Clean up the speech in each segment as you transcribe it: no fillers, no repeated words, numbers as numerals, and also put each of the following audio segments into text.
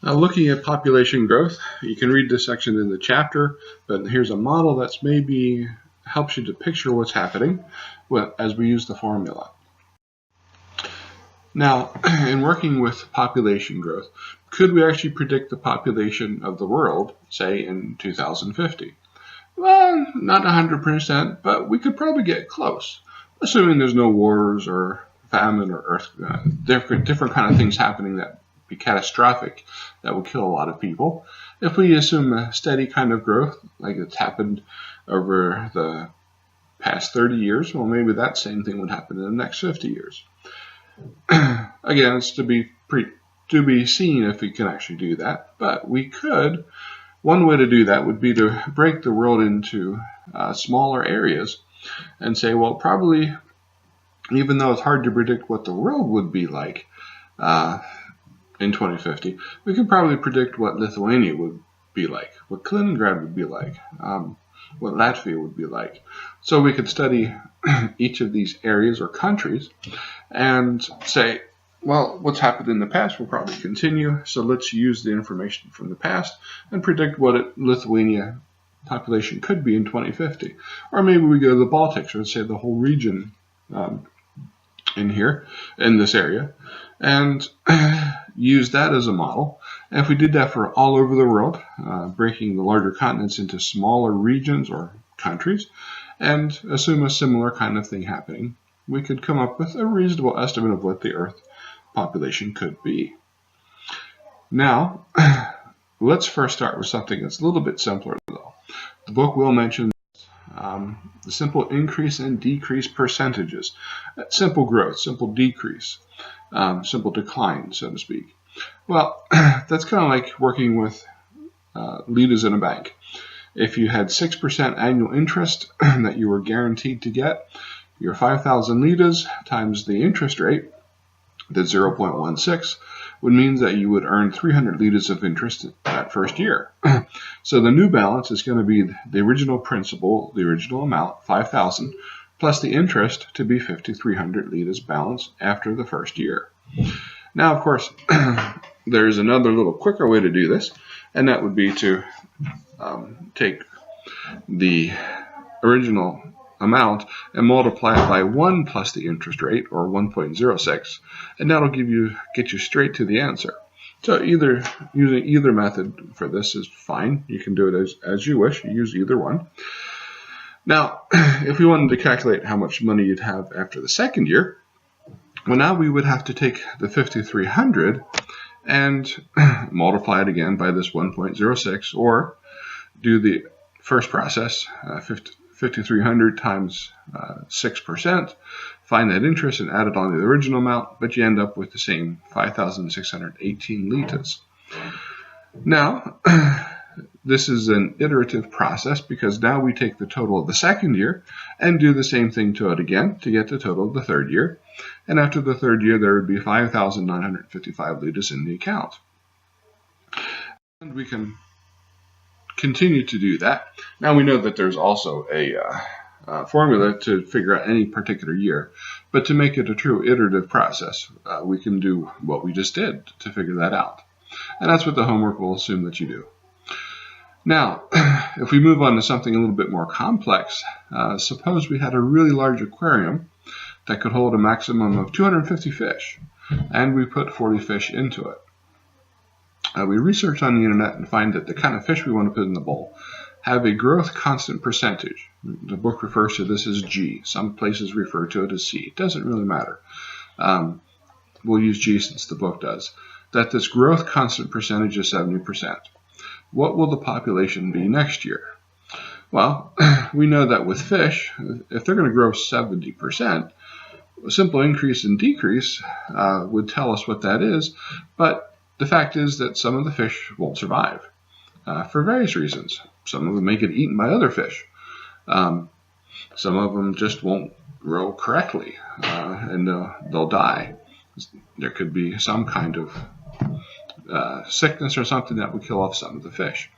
Now, looking at population growth, you can read this section in the chapter, but here's a model that's maybe helps you to picture what's happening as we use the formula. Now, in working with population growth, could we actually predict the population of the world, say in 2050? Well, not 100%, but we could probably get close, assuming there's no wars or famine or different kind of things happening that be catastrophic that would kill a lot of people. If we assume a steady kind of growth, like it's happened over the past 30 years, well, maybe that same thing would happen in the next 50 years. Again, it's to be seen if we can actually do that, but we could. One way to do that would be to break the world into smaller areas and say, well, probably, even though it's hard to predict what the world would be like in 2050, we could probably predict what Lithuania would be like, what Kaliningrad would be like, what Latvia would be like. So we could study each of these areas or countries and say, well, what's happened in the past will probably continue, so let's use the information from the past and predict what Lithuania population could be in 2050. Or maybe we go to the Baltics, or say the whole region in this area, and use that as a model. And if we did that for all over the world, breaking the larger continents into smaller regions or countries, and assume a similar kind of thing happening, we could come up with a reasonable estimate of what the Earth population could be. Now, let's first start with something that's a little bit simpler, though. The book will mention the simple increase and decrease percentages. Simple growth, simple decrease, simple decline, so to speak. Well, that's kind of like working with litas in a bank. If you had 6% annual interest that you were guaranteed to get, your 5,000 litas times the interest rate, that's 0.16, would mean that you would earn 300 litas of interest that first year. So the new balance is going to be the original principal, the original amount, 5,000, plus the interest to be 5,300 litas balance after the first year. Now, of course, there's another little quicker way to do this, and that would be to take the original amount and multiply it by 1 plus the interest rate, or 1.06, and that'll get you straight to the answer. So using either method for this is fine. You can do it as you wish. You use either one. Now, if we wanted to calculate how much money you'd have after the second year, well, now we would have to take the 5,300 and multiply it again by this 1.06, or do the first process, 5,300 times 6%, find that interest and add it on to the original amount, but you end up with the same 5,618 litas. Now, this is an iterative process because now we take the total of the second year and do the same thing to it again to get the total of the third year. And after the third year, there would be 5,955 litas in the account. And we can continue to do that. Now we know that there's also a formula to figure out any particular year, but to make it a true iterative process, we can do what we just did to figure that out. And that's what the homework will assume that you do. Now, if we move on to something a little bit more complex, suppose we had a really large aquarium that could hold a maximum of 250 fish, and we put 40 fish into it. We research on the internet and find that the kind of fish we want to put in the bowl have a growth constant percentage. The book refers to this as G. Some places refer to it as C. It doesn't really matter. We'll use G since the book does. That this growth constant percentage is 70%. What will the population be next year? Well, we know that with fish, if they're going to grow 70%, a simple increase and decrease would tell us what that is, but the fact is that some of the fish won't survive for various reasons. Some of them may get eaten by other fish. Some of them just won't grow correctly, and they'll die. There could be some kind of sickness or something that would kill off some of the fish.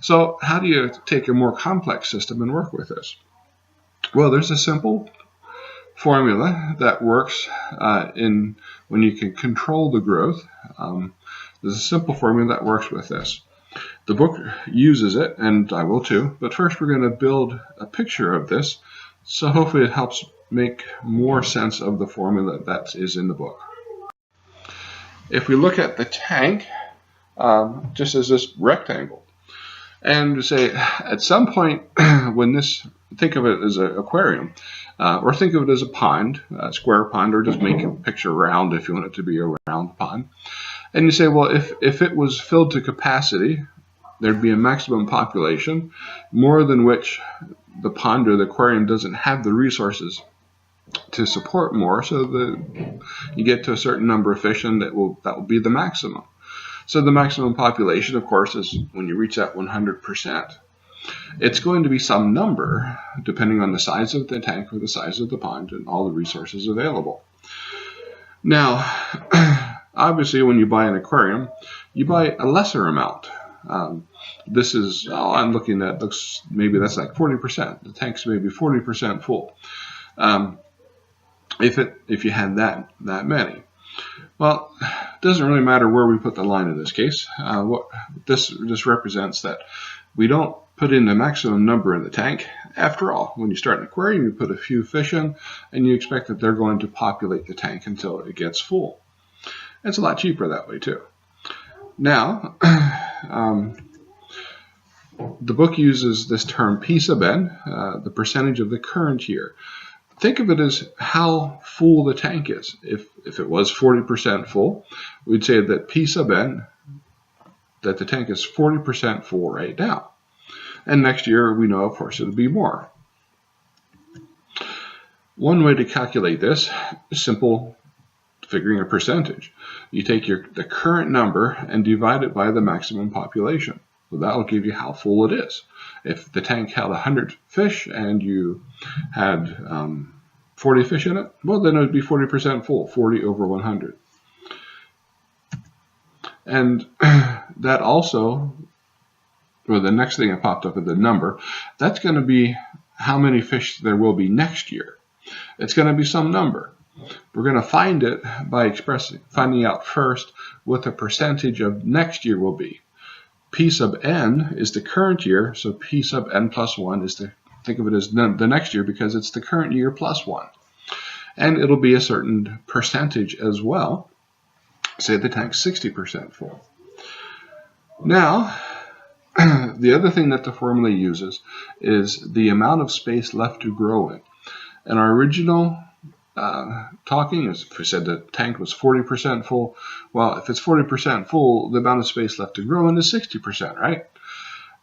So how do you take a more complex system and work with this? Well, there's a simple formula that works when you can control the growth There's a simple formula that works with this. The book uses it, and I will too, but first we're going to build a picture of this, so hopefully it helps make more sense of the formula that is in the book. If we look at the tank just as this rectangle, and say at some point when this, think of it as an aquarium, or think of it as a pond, a square pond, or just make a picture round if you want it to be a round pond. And you say, well, if it was filled to capacity, there'd be a maximum population, more than which the pond or the aquarium doesn't have the resources to support more, so you get to a certain number of fish, and that will be the maximum. So the maximum population, of course, is when you reach that 100%. It's going to be some number, depending on the size of the tank or the size of the pond and all the resources available. Now, obviously, when you buy an aquarium, you buy a lesser amount. This is, I'm looking at, looks, maybe that's like 40%. The tank's maybe 40% full. If you had that many. Well, it doesn't really matter where we put the line in this case. What this just represents that we don't put in the maximum number in the tank. After all, when you start an aquarium, you put a few fish in, and you expect that they're going to populate the tank until it gets full. It's a lot cheaper that way too. Now, the book uses this term P sub n, the percentage of the current year. Think of it as how full the tank is. If it was 40% full, we'd say that P sub n, that the tank is 40% full right now. And next year, we know, of course, it'll be more. One way to calculate this is simple figuring a percentage. You take the current number and divide it by the maximum population. So that will give you how full it is. If the tank had 100 fish and you had 40 fish in it, well, then it would be 40% full, 40 over 100. And that also, well, the next thing that popped up is the number. That's going to be how many fish there will be next year. It's going to be some number. We're going to find it by finding out first what the percentage of next year will be. P sub n is the current year, so P sub n plus 1 is think of it as the next year because it's the current year plus 1. And it'll be a certain percentage as well. Say the tank's 60% full. Now, the other thing that the formula uses is the amount of space left to grow in. In our original talking, as if we said the tank was 40% full, well, if it's 40% full, the amount of space left to grow in is 60%, right?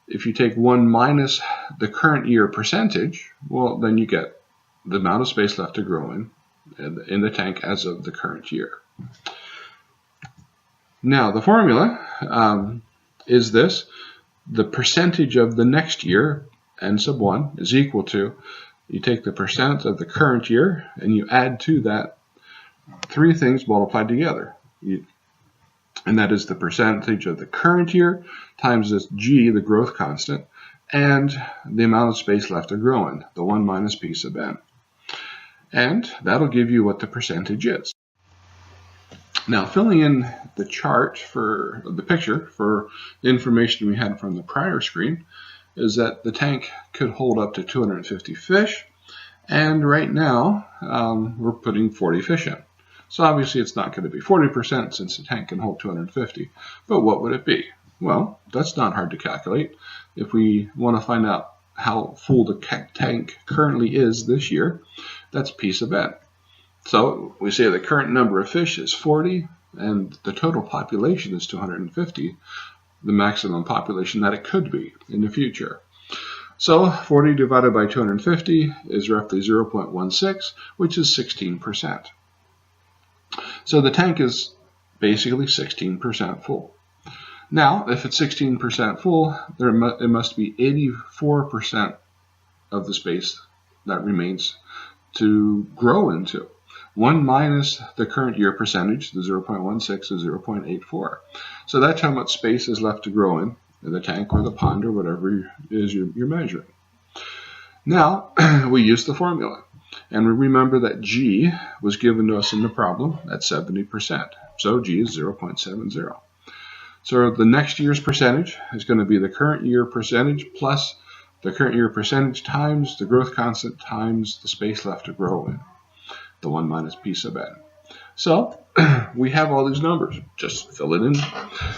If you take 1 minus the current year percentage, well, then you get the amount of space left to grow in the tank as of the current year. Now, the formula is this. The percentage of the next year, n sub 1, is equal to, you take the percent of the current year and you add to that 3 things multiplied together. And that is the percentage of the current year times this g, the growth constant, and the amount of space left to grow in, the 1 minus P sub n. And that'll give you what the percentage is. Now, filling in the chart for the picture for the information we had from the prior screen is that the tank could hold up to 250 fish, and right now we're putting 40 fish in. So obviously it's not going to be 40% since the tank can hold 250, but what would it be? Well, that's not hard to calculate. If we want to find out how full the tank currently is this year, that's P sub n. So we say the current number of fish is 40, and the total population is 250, the maximum population that it could be in the future. So 40 divided by 250 is roughly 0.16, which is 16%. So the tank is basically 16% full. Now, if it's 16% full, it must be 84% of the space that remains to grow into. 1 minus the current year percentage, the 0.16 is 0.84. So that's how much space is left to grow in the tank or the pond or whatever it is you're measuring. Now, we use the formula. And remember that G was given to us in the problem at 70%. so G is 0.70. So the next year's percentage is going to be the current year percentage plus the current year percentage times the growth constant times the space left to grow in, the 1 minus P sub n. So we have all these numbers, just fill it in.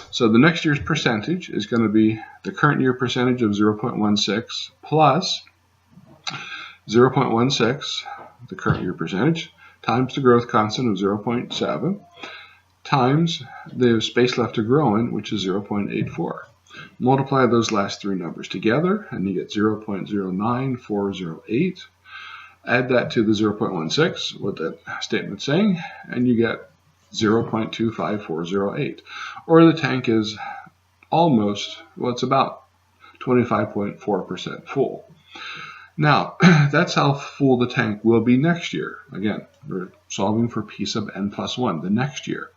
So the next year's percentage is going to be the current year percentage of 0.16 plus 0.16, the current year percentage, times the growth constant of 0.7, times the space left to grow in, which is 0.84. Multiply those last three numbers together, and you get 0.09408. Add that to the 0.16, what that statement's saying, and you get 0.25408. Or the tank is almost, well, it's about 25.4% full. Now, that's how full the tank will be next year. Again, we're solving for P sub n plus 1, the next year.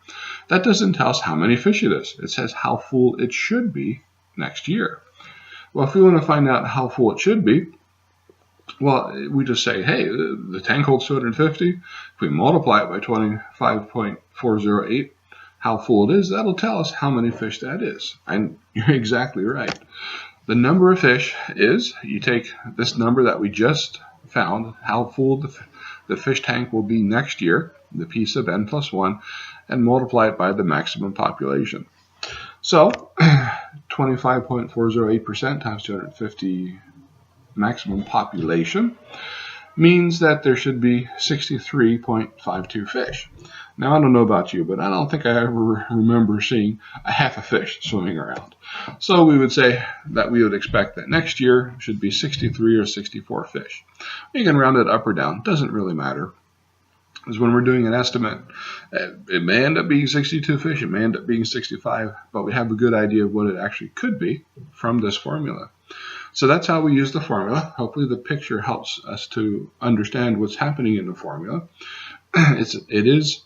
That doesn't tell us how many fish it is. It says how full it should be next year. Well, if we want to find out how full it should be, well, we just say, hey, the tank holds 250. If we multiply it by 25.408, how full it is, that'll tell us how many fish that is. And you're exactly right. The number of fish is, you take this number that we just found, how full the fish tank will be next year, the P sub n plus 1, and multiply it by the maximum population. So 25.408% times 250 maximum population means that there should be 63.52 fish. Now, I don't know about you, but I don't think I ever remember seeing a half a fish swimming around. So we would say that we would expect that next year should be 63 or 64 fish. You can round it up or down. Doesn't really matter. Because when we're doing an estimate, it may end up being 62 fish, it may end up being 65, but we have a good idea of what it actually could be from this formula. So that's how we use the formula. Hopefully the picture helps us to understand what's happening in the formula. It is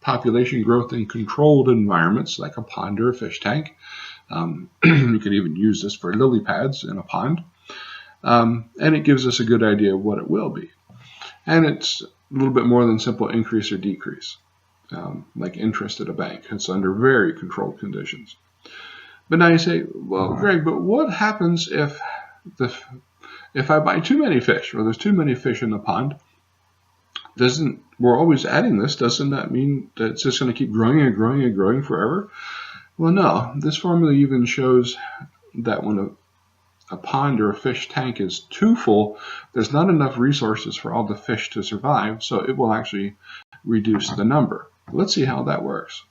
population growth in controlled environments like a pond or a fish tank. You could even use this for lily pads in a pond. And it gives us a good idea of what it will be. And it's a little bit more than simple increase or decrease, like interest at a bank. It's under very controlled conditions. But now you say, well, Greg, but what happens if I buy too many fish, or there's too many fish in the pond? We're always adding this. Doesn't that mean that it's just going to keep growing and growing and growing forever? Well, no. This formula even shows that when a pond or a fish tank is too full, there's not enough resources for all the fish to survive, so it will actually reduce the number. Let's see how that works.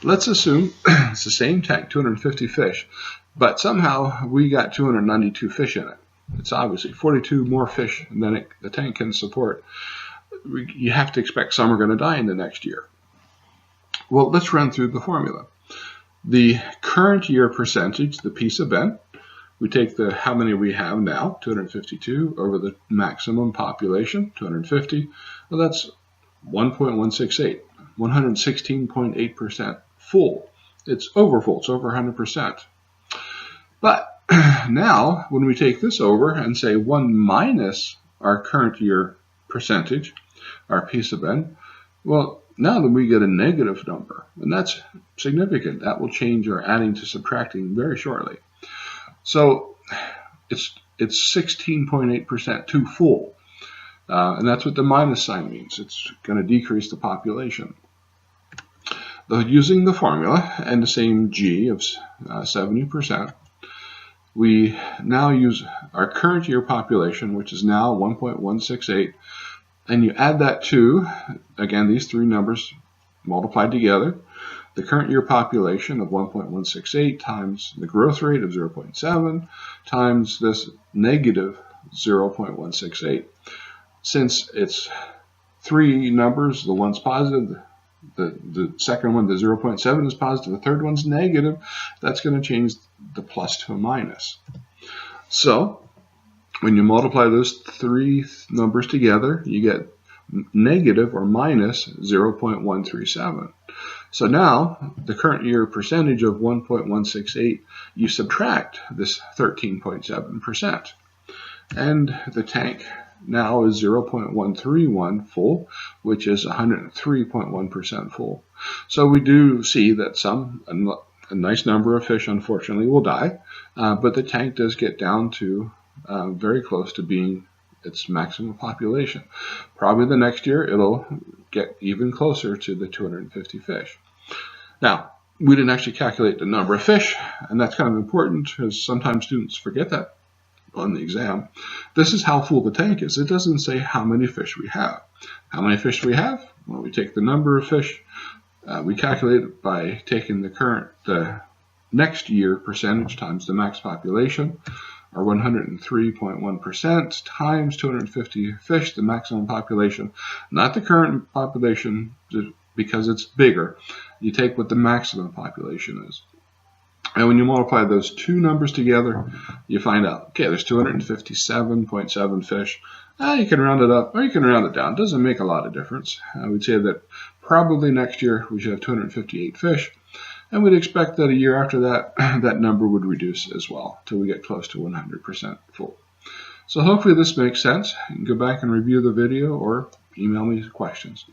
Let's assume it's the same tank, 250 fish, but somehow we got 292 fish in it. It's obviously 42 more fish than the tank can support. You have to expect some are going to die in the next year. Well, let's run through the formula. The current year percentage, the P sub n, we take how many we have now, 252, over the maximum population, 250. Well, that's 1.168, 116.8% full. It's over full, it's over 100%. But now, when we take this over and say 1 minus our current year percentage, our P sub n, well, now then we get a negative number, and that's significant. That will change our adding to subtracting very shortly. So it's 16.8% too full, and that's what the minus sign means. It's going to decrease the population. Though using the formula and the same G of 70%, we now use our current year population, which is now 1.168, and you add that to, again, these three numbers multiplied together, the current year population of 1.168 times the growth rate of 0.7 times this negative 0.168. Since it's three numbers, the one's positive, the second one, the 0.7 is positive, the third one's negative, that's going to change the plus to a minus. So when you multiply those three numbers together, you get negative or minus 0.137. So now the current year percentage of 1.168, you subtract this 13.7%. And the tank now is 0.131 full, which is 103.1% full. So we do see that a nice number of fish, unfortunately, will die, but the tank does get down to very close to being its maximum population. Probably the next year it'll get even closer to the 250 fish. Now, we didn't actually calculate the number of fish, and that's kind of important because sometimes students forget that on the exam. This is how full the tank is. It doesn't say how many fish we have. How many fish do we have? Well, we take the number of fish. We calculate it by taking the next year percentage times the max population, or 103.1% times 250 fish, the maximum population, not the current population because it's bigger. You take what the maximum population is. And when you multiply those two numbers together, you find out, okay, there's 257.7 fish. You can round it up or you can round it down. It doesn't make a lot of difference. I would say that probably next year we should have 258 fish. And we'd expect that a year after that, that number would reduce as well until we get close to 100% full. So hopefully this makes sense. You can go back and review the video or email me questions.